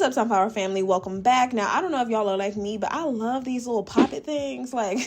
up, Sunflower family? Welcome back. Now, I don't know if y'all are like me, but I love these little poppet things like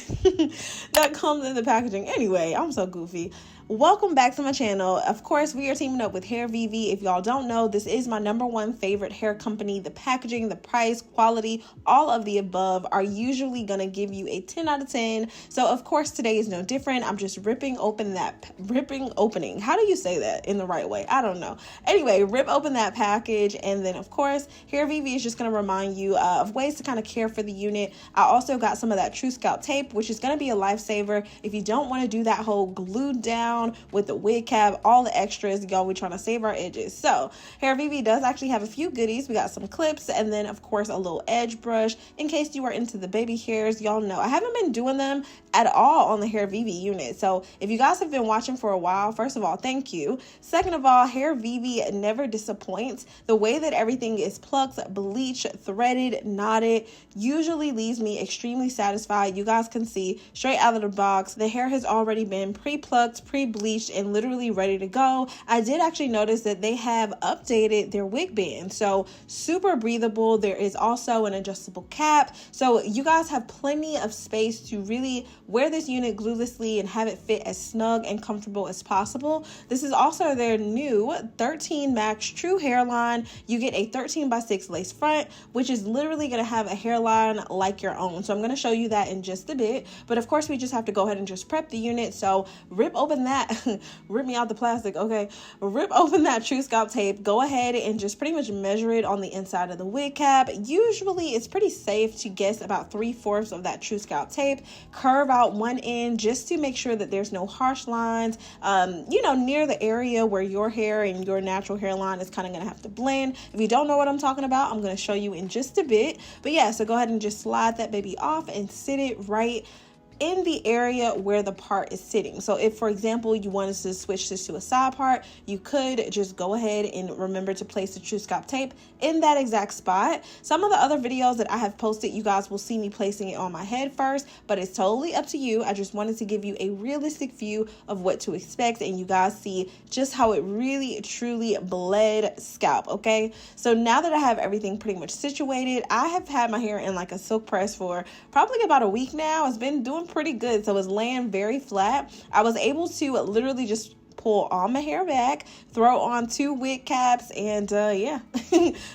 that comes in the packaging. Anyway, I'm so goofy. Welcome back to my channel. Of course, we are teaming up with Hairvivi. If y'all don't know, this is my #1 favorite hair company. The packaging, the price, quality, all of the above are usually going to give you a 10 out of 10. So, of course, today is no different. I'm just ripping opening. How do you say that in the right way? I don't know. Anyway, rip open that package. And then, of course, Hairvivi is just going to remind you of ways to kind of care for the unit. I also got some of that True-Scalp tape, which is going to be a lifesaver if you don't want to do that whole glued down with the wig cap, all the extras. Y'all, we're trying to save our edges. So Hairvivi does actually have a few goodies. We got some clips and then of course a little edge brush in case you are into the baby hairs. Y'all know I haven't been doing them at all on the Hairvivi unit. So if you guys have been watching for a while, first of all, thank you. Second of all, Hairvivi never disappoints. The way that everything is plucked, bleached, threaded, knotted usually leaves me extremely satisfied. You guys can see straight out of the box, the hair has already been pre-plucked, bleached, and literally ready to go. I did actually notice that they have updated their wig band, so super breathable. There is also an adjustable cap, so you guys have plenty of space to really wear this unit gluelessly and have it fit as snug and comfortable as possible. This is also their new 13 MAX True Hairline. You get a 13x6 lace front, which is literally going to have a hairline like your own. So I'm going to show you that in just a bit, but of course we just have to go ahead and just prep the unit. So rip open that rip me out the plastic. Okay, rip open that True-Scalp tape. Go ahead and just pretty much measure it on the inside of the wig cap. Usually it's pretty safe to guess about 3/4 of that True-Scalp tape. Curve out one end just to make sure that there's no harsh lines, you know, near the area where your hair and your natural hairline is kind of going to have to blend. If you don't know what I'm talking about, I'm going to show you in just a bit. But yeah, so go ahead and just slide that baby off and sit it right in the area where the part is sitting. So if, for example, you wanted to switch this to a side part, you could just go ahead and remember to place the True-Scalp tape in that exact spot. Some of the other videos that I have posted, you guys will see me placing it on my head first, but it's totally up to you. I just wanted to give you a realistic view of what to expect, and you guys see just how it really truly bled scalp. Okay, so now that I have everything pretty much situated, I have had my hair in like a silk press for probably about a week now. It's been doing pretty good, so it's laying very flat. I was able to literally just pull all my hair back, throw on 2 wig caps, and yeah,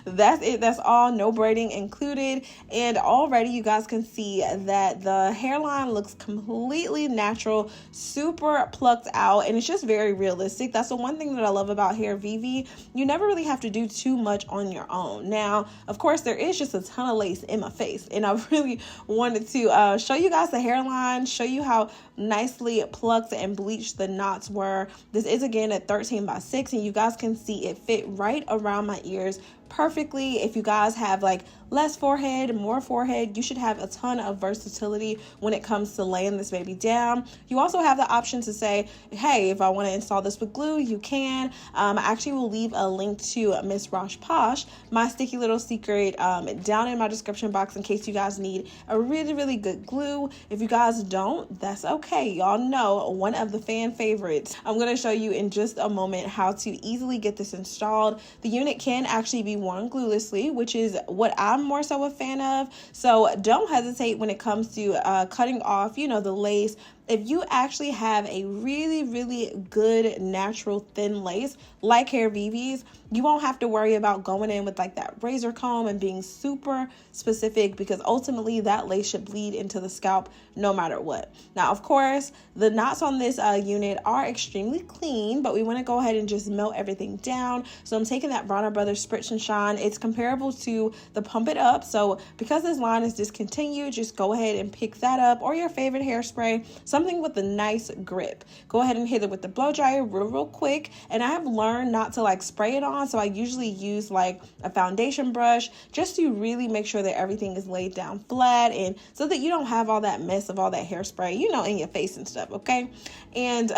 that's it. That's all, no braiding included. And already you guys can see that the hairline looks completely natural, super plucked out, and it's just very realistic. That's the one thing that I love about Hairvivi. You never really have to do too much on your own. Now, of course, there is just a ton of lace in my face, and I really wanted to show you guys the hairline, show you how nicely plucked and bleached the knots were. This is again at 13x6, and you guys can see it fit right around my ears perfectly. If you guys have like less forehead, more forehead, you should have a ton of versatility when it comes to laying this baby down. You also have the option to say, hey, if I want to install this with glue, you can. I actually will leave a link to Miss Rosh Posh, my sticky little secret, down in my description box in case you guys need a really good glue. If you guys don't, that's okay. Y'all know one of the fan favorites. I'm going to show you in just a moment how to easily get this installed. The unit can actually be worn gluelessly, which is what I'm more so a fan of. So don't hesitate when it comes to cutting off, you know, the lace. If you actually have a really good natural thin lace like Hairvivi's, you won't have to worry about going in with like that razor comb and being super specific, because ultimately that lace should bleed into the scalp no matter what. Now, of course, the knots on this unit are extremely clean, but we want to go ahead and just melt everything down. So I'm taking that Bronner Brothers Spritz and Shine. It's comparable to the Pump It Up. So because this line is discontinued, just go ahead and pick that up, or your favorite hairspray, something with a nice grip. Go ahead and hit it with the blow dryer real quick. And I have learned not to like spray it on, so I usually use like a foundation brush just to really make sure that everything is laid down flat, and so that you don't have all that mess of all that hairspray, you know, in your face and stuff. Okay, and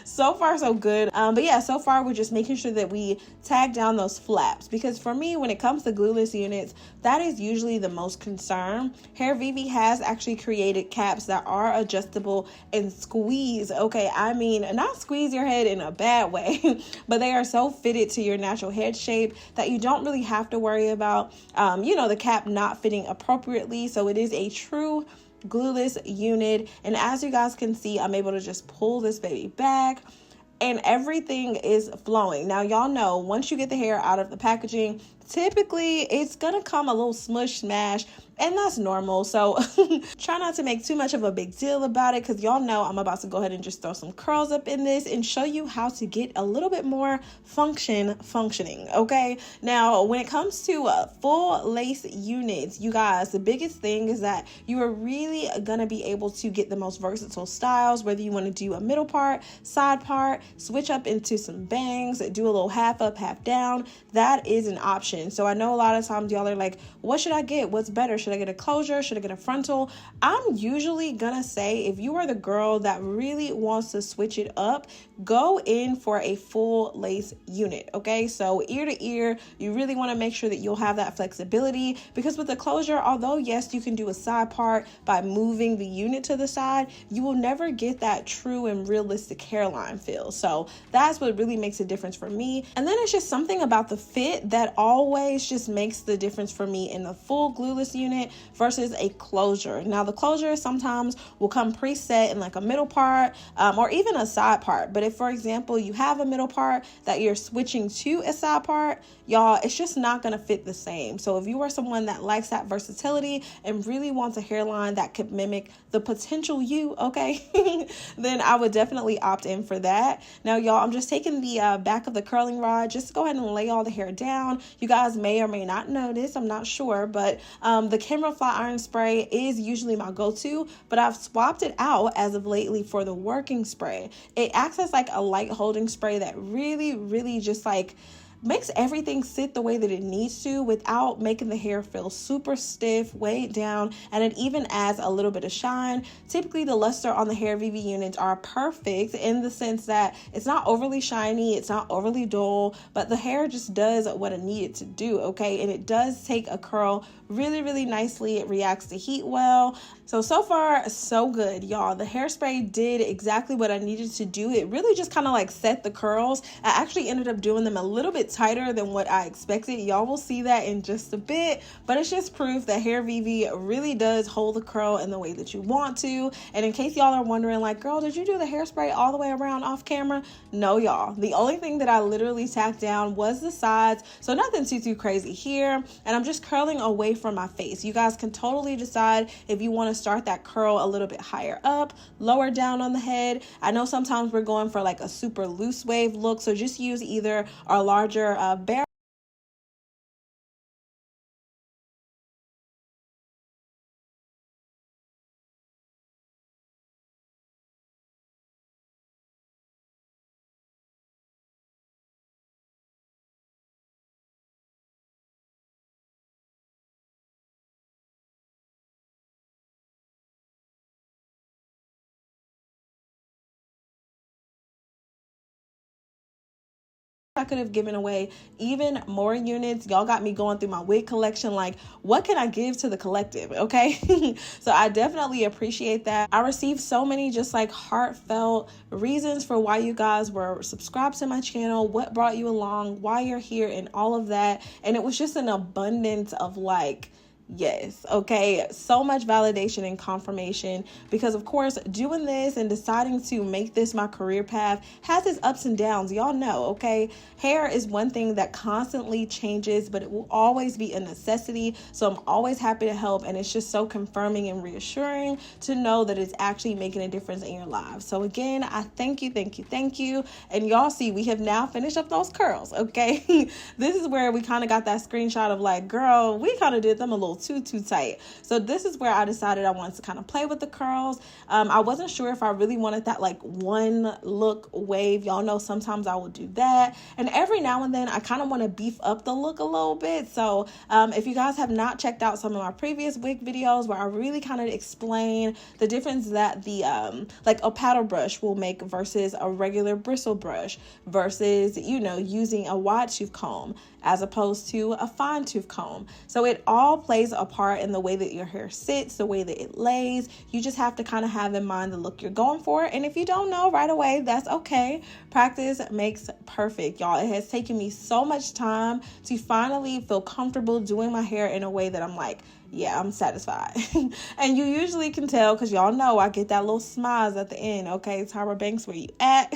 so far so good. But yeah, so far we're just making sure that we tag down those flaps, because for me, when it comes to glueless units, that is usually the most concern. Hairvivi has actually created caps that are adjustable comfortable and squeeze. Okay, I mean, not squeeze your head in a bad way, but they are so fitted to your natural head shape that you don't really have to worry about, the cap not fitting appropriately. So it is a true glueless unit. And as you guys can see, I'm able to just pull this baby back and everything is flowing. Now, y'all know once you get the hair out of the packaging, typically it's gonna come a little smush smash, and that's normal. So try not to make too much of a big deal about it, because y'all know I'm about to go ahead and just throw some curls up in this and show you how to get a little bit more functioning. Okay, now when it comes to full lace units, you guys, the biggest thing is that you are really gonna be able to get the most versatile styles, whether you want to do a middle part, side part, switch up into some bangs, do a little half up, half down. That is an option. So I know a lot of times y'all are like, what should I get? What's better? Should I get a closure? Should I get a frontal? I'm usually gonna say, if you are the girl that really wants to switch it up, go in for a full lace unit. Okay, so ear to ear, you really want to make sure that you'll have that flexibility, because with the closure, although yes, you can do a side part by moving the unit to the side, you will never get that true and realistic hairline feel. So that's what really makes a difference for me. And then it's just something about the fit that always just makes the difference for me in the full glueless unit versus a closure. Now the closure sometimes will come preset in like a middle part or even a side part. But if, for example, you have a middle part that you're switching to a side part, y'all, it's just not going to fit the same. So if you are someone that likes that versatility and really wants a hairline that could mimic the potential you, okay, then I would definitely opt in for that. Now, y'all, I'm just taking the back of the curling rod just to go ahead and lay all the hair down. You guys may or may not notice, I'm not sure, but the camera flat iron spray is usually my go-to, but I've swapped it out as of lately for the working spray. It acts as like a light holding spray that really just like makes everything sit the way that it needs to without making the hair feel super stiff, weighed down, and it even adds a little bit of shine. Typically, the luster on the Hairvivi units are perfect in the sense that it's not overly shiny, it's not overly dull, but the hair just does what it needed to do, okay? And it does take a curl really nicely. It reacts to heat well. So far, so good, y'all. The hairspray did exactly what I needed to do. It really just kind of like set the curls. I actually ended up doing them a little bit tighter than what I expected. Y'all will see that in just a bit, but it's just proof that Hairvivi really does hold the curl in the way that you want to. And in case y'all are wondering, like, girl, did you do the hairspray all the way around off camera? No, y'all. The only thing that I literally tacked down was the sides, so nothing too crazy here. And I'm just curling away from my face. You guys can totally decide if you want to start that curl a little bit higher up, lower down on the head. I know sometimes we're going for like a super loose wave look, so just use either our larger barrel I could have given away even more units. Y'all got me going through my wig collection, like, what can I give to the collective? Okay. So I definitely appreciate that. I received so many just like heartfelt reasons for why you guys were subscribed to my channel, what brought you along, why you're here, and all of that. And it was just an abundance of like, yes, okay, so much validation and confirmation, because of course doing this and deciding to make this my career path has its ups and downs. Y'all know, okay, hair is one thing that constantly changes, but it will always be a necessity. So I'm always happy to help, and it's just so confirming and reassuring to know that it's actually making a difference in your lives. So again, I thank you. And y'all see, we have now finished up those curls, okay? This is where we kind of got that screenshot of like, girl, we kind of did them a little too tight. So this is where I decided I wanted to kind of play with the curls. I wasn't sure if I really wanted that like one look wave. Y'all know sometimes I will do that, and every now and then I kind of want to beef up the look a little bit. So if you guys have not checked out some of my previous wig videos where I really kind of explain the difference that the like a paddle brush will make versus a regular bristle brush versus, you know, using a wide tooth comb as opposed to a fine tooth comb. So it all plays plays a part in the way that your hair sits, the way that it lays. You just have to kind of have in mind the look you're going for. And if you don't know right away, that's okay. Practice makes perfect, y'all. It has taken me so much time to finally feel comfortable doing my hair in a way that I'm like, yeah, I'm satisfied. And you usually can tell because y'all know I get that little smiles at the end. Okay, Tyra Banks, where you at?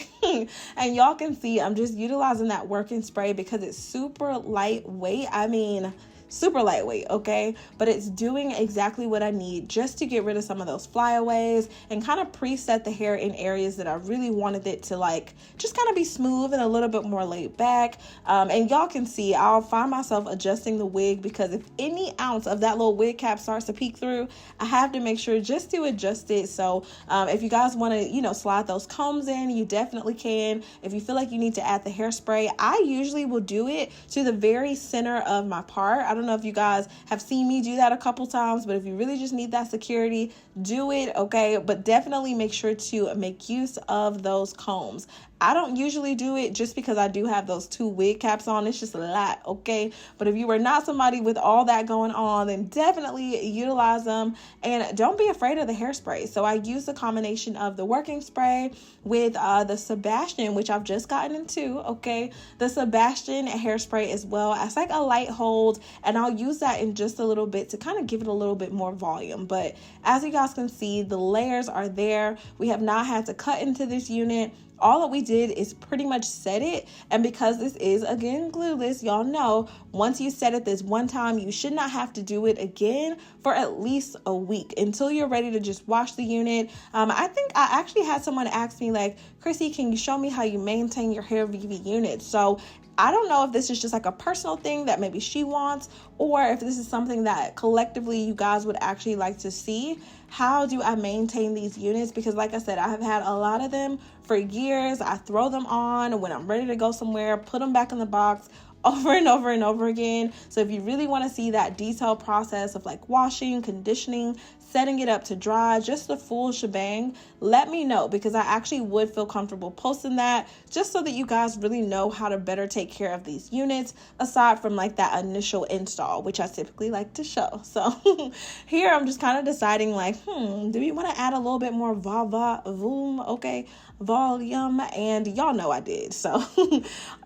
And y'all can see I'm just utilizing that working spray because it's super lightweight. I mean, super lightweight, okay? But it's doing exactly what I need just to get rid of some of those flyaways and kind of preset the hair in areas that I really wanted it to like just kind of be smooth and a little bit more laid back. And y'all can see I'll find myself adjusting the wig because if any ounce of that little wig cap starts to peek through, I have to make sure just to adjust it. So if you guys want to, you know, slide those combs in, you definitely can. If you feel like you need to add the hairspray, I usually will do it to the very center of my part. I don't know if you guys have seen me do that a couple times, but if you really just need that security, do it, okay? But definitely make sure to make use of those combs. I don't usually do it just because I do have those 2 wig caps on. It's just a lot, okay? But if you are not somebody with all that going on, then definitely utilize them and don't be afraid of the hairspray. So I use a combination of the working spray with the Sebastian, which I've just gotten into, okay? The Sebastian hairspray as well as like a light hold, and I'll use that in just a little bit to kind of give it a little bit more volume. But as you guys can see, the layers are there. We have not had to cut into this unit. All that we did is pretty much set it, and because this is again glueless, y'all know once you set it this one time, you should not have to do it again for at least a week until you're ready to just wash the unit. I think I actually had someone ask me like, Cryssy, can you show me how you maintain your Hairvivi unit? So I don't know if this is just like a personal thing that maybe she wants, or if this is something that collectively you guys would actually like to see. How do I maintain these units? Because like I said, I have had a lot of them for years. I throw them on when I'm ready to go somewhere, put them back in the box over and over and over again. So if you really want to see that detailed process of like washing, conditioning, setting it up to dry, just the full shebang, let me know, because I actually would feel comfortable posting that just so that you guys really know how to better take care of these units aside from like that initial install, which I typically like to show. So here I'm just kind of deciding like, do we want to add a little bit more volume? Okay, volume, and y'all know I did. So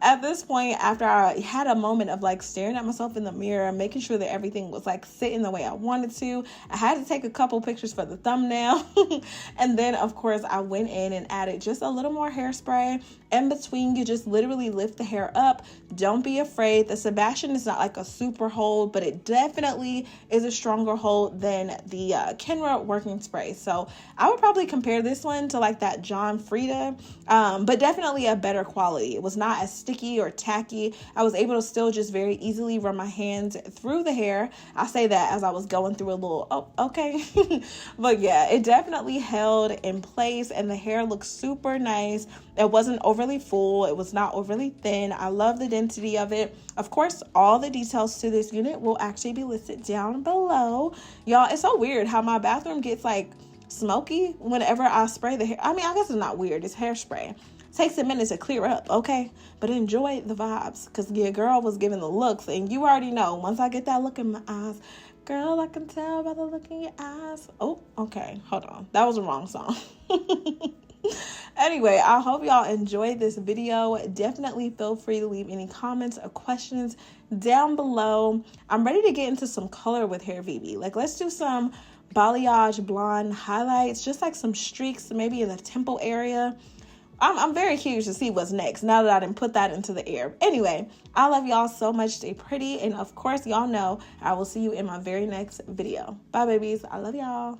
at this point, after I had a moment of like staring at myself in the mirror, making sure that everything was like sitting the way I wanted to, I had to take a couple pictures for the thumbnail. And then of course I went in and added just a little more hairspray in between. You just literally lift the hair up. Don't be afraid. The Sebastian is not like a super hold, but it definitely is a stronger hold than the Kenra working spray. So I would probably compare this one to like that John Frieda, but definitely a better quality. It was not as sticky or tacky. I was able to still just very easily run my hands through the hair. I say that as I was going through a little, oh, okay. But yeah, it definitely held in place and the hair looks super nice. It wasn't overly full. It was not overly thin. I love the density of it. Of course, all the details to this unit will actually be listed down below. Y'all, it's so weird how my bathroom gets like smoky whenever I spray the hair. I mean, I guess it's not weird. It's hairspray. Takes a minute to clear up, okay? But enjoy the vibes, because your girl was giving the looks, and you already know, once I get that look in my eyes, girl, I can tell by the look in your eyes. Oh, okay, hold on. That was the wrong song. Anyway, I hope y'all enjoyed this video. Definitely feel free to leave any comments or questions down below. I'm ready to get into some color with Hairvivi. Like, let's do some balayage blonde highlights, just like some streaks, maybe in the temple area. I'm very curious to see what's next now that I didn't put that into the air. Anyway, I love y'all so much. Stay pretty. And of course, y'all know I will see you in my very next video. Bye, babies. I love y'all.